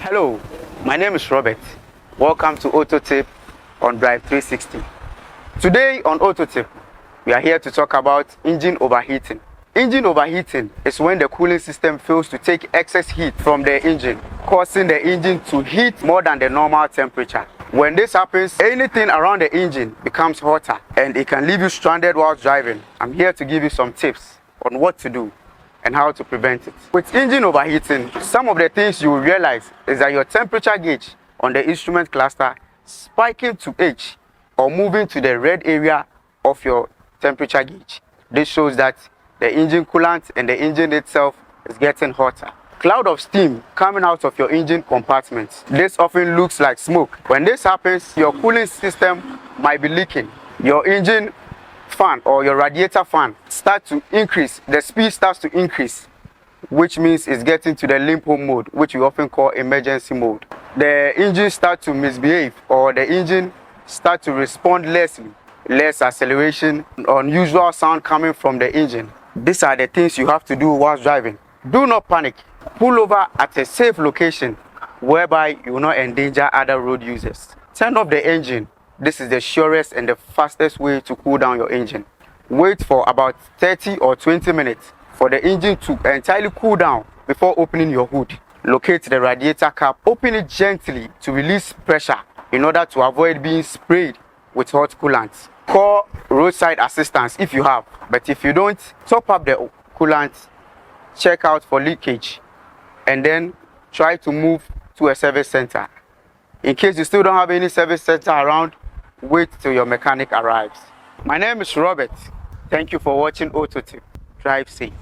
Hello, my name is Robert. Welcome to AutoTip on Drive 360. Today on AutoTip, we are here to talk about engine overheating. Engine overheating is when the cooling system fails to take excess heat from the engine, causing the engine to heat more than the normal temperature. When this happens, anything around the engine becomes hotter and it can leave you stranded while driving. I'm here to give you some tips on what to do and how to prevent it. With engine overheating, some of the things you will realize is that your temperature gauge on the instrument cluster spiking to H or moving to the red area of your temperature gauge. This shows that the engine coolant and the engine itself is getting hotter. Cloud of steam coming out of your engine compartment. This often looks like smoke. When this happens, your cooling system might be leaking. Your engine fan or your radiator fan starts to increase. The speed starts to increase, which means it's getting to the limpo mode, which we often call emergency mode. The engine starts to misbehave, or the engine starts to respond less acceleration, unusual sound coming from the engine. These are the things you have to do while driving. Do not panic. Pull over at a safe location whereby you will not endanger other road users. Turn off the engine. This is the surest and the fastest way to cool down your engine. Wait for about 30 or 20 minutes for the engine to entirely cool down before opening your hood. Locate the radiator cap. Open it gently to release pressure in order to avoid being sprayed with hot coolant. Call roadside assistance if you have, but if you don't, top up the coolant, check out for leakage, and then try to move to a service center. In case you still don't have any service center around, wait till your mechanic arrives. My name is Robert. Thank you for watching AutoTip. Drive safe.